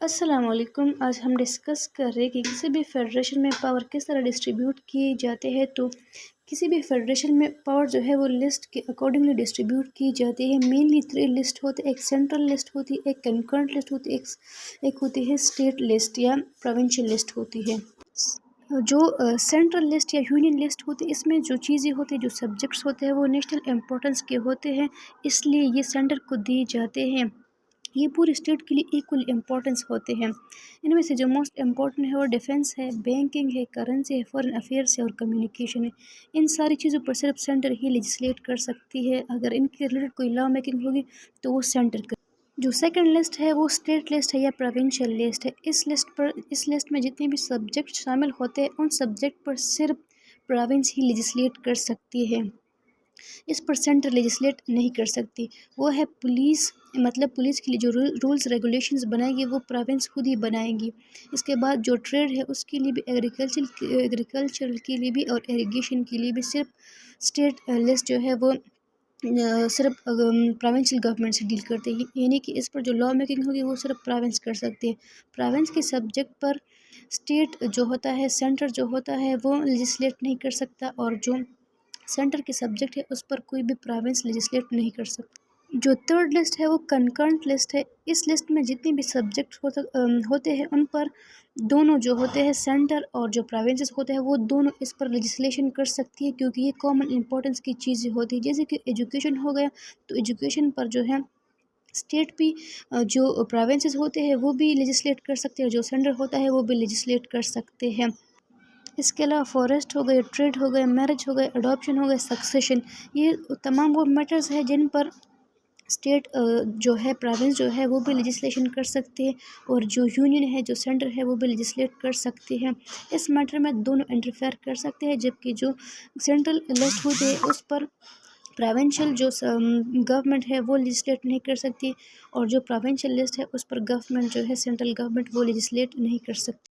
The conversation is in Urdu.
السلام علیکم۔ آج ہم ڈسکس کر رہے ہیں کہ کسی بھی فیڈریشن میں پاور کس طرح ڈسٹریبیوٹ کیے جاتے ہیں۔ تو کسی بھی فیڈریشن میں پاور جو ہے وہ لسٹ کے اکارڈنگلی ڈسٹریبیوٹ کی جاتی ہے۔ مینلی 3 لسٹ ہوتے ہیں، ایک سینٹرل لسٹ ہوتی ہے، ایک کنکرنٹ لسٹ ہوتی ہے، ایک ہوتی ہے اسٹیٹ لسٹ یا پروونشل لسٹ ہوتی ہے۔ جو سینٹرل لسٹ یا یونین لسٹ ہوتی ہے، اس میں جو چیزیں ہوتی ہیں، جو سبجیکٹس ہوتے ہیں وہ نیشنل امپورٹنس کے ہوتے ہیں، اس لیے یہ سینٹر کو دیے جاتے ہیں۔ یہ پوری اسٹیٹ کے لیے ایکول امپورٹنس ہوتے ہیں۔ ان میں سے جو موسٹ امپورٹنٹ ہے وہ ڈیفنس ہے، بینکنگ ہے، کرنسی ہے، فارن افیئرس ہے اور کمیونیکیشن ہے۔ ان ساری چیزوں پر صرف سینٹر ہی لیجسلیٹ کر سکتی ہے۔ اگر ان کے ریلیٹڈ کوئی لا میکنگ ہوگی تو وہ سینٹر کر۔ جو سیکنڈ لسٹ ہے وہ اسٹیٹ لسٹ ہے یا پروونشل لسٹ ہے۔ اس لسٹ میں جتنے بھی سبجیکٹ شامل ہوتے ہیں، ان سبجیکٹ پر صرف پروونس ہی لیجسلیٹ کر سکتی ہے، اس پر سینٹر لیجسلیٹ نہیں کر سکتی۔ وہ ہے پولیس، مطلب پولیس کے لیے جو رولز ریگولیشنز بنائے گی وہ پروونس خود ہی بنائیں گی۔ اس کے بعد جو ٹریڈ ہے اس کے لیے بھی، ایگریکلچر کے لیے بھی اور اریگیشن کے لیے بھی صرف اسٹیٹ لسٹ جو ہے وہ صرف پروونشل گورنمنٹ سے ڈیل کرتے ہیں، یعنی کہ اس پر جو لا میکنگ ہوگی وہ صرف پروونس کر سکتے ہیں۔ پروونس کے سبجیکٹ پر اسٹیٹ جو ہوتا ہے، سینٹر جو ہوتا ہے وہ لیجسلیٹ نہیں کر سکتا، اور جو سینٹر کے سبجیکٹ ہے اس پر کوئی بھی پروونس لیجسلیٹ نہیں کر سکتا۔ جو تھرڈ لسٹ ہے وہ کنکرنٹ لسٹ ہے۔ اس لسٹ میں جتنے بھی سبجیکٹ ہوتے ہیں ان پر دونوں جو ہوتے ہیں، سینٹر اور جو پروونسز ہوتے ہیں، وہ دونوں اس پر لیجسلیشن کر سکتی ہے، کیونکہ یہ کامن امپورٹنس کی چیزیں ہوتی ہیں۔ جیسے کہ ایجوکیشن ہو گیا، تو ایجوکیشن پر جو ہے اسٹیٹ بھی، جو پروونسز ہوتے ہیں وہ بھی لیجسلیٹ کر سکتے ہیں، جو سینٹر ہوتا ہے وہ بھی لیجسلیٹ کر سکتے ہیں۔ اس کے علاوہ فارسٹ ہو گئے، ٹریڈ ہو گئے، میرج ہو گئے، اڈاپشن ہو گئے، سکسیشن، یہ تمام وہ میٹرز ہیں جن پر اسٹیٹ جو ہے، پروونس جو ہے وہ بھی لیجسلیشن کر سکتے ہیں، اور جو یونین ہے، جو سینٹر ہے، وہ بھی لیجسلیٹ کر سکتے ہیں۔ اس میٹر میں دونوں انٹرفیئر کر سکتے ہیں، جبکہ جو سینٹرل لسٹ ہوتی ہے اس پر پروونشل جو گورنمنٹ ہے وہ لیجسلیٹ نہیں کر سکتی، اور جو پروونشل لسٹ ہے اس پر گورنمنٹ جو ہے، سینٹرل گورنمنٹ وہ لیجسلیٹ نہیں کر سکتی۔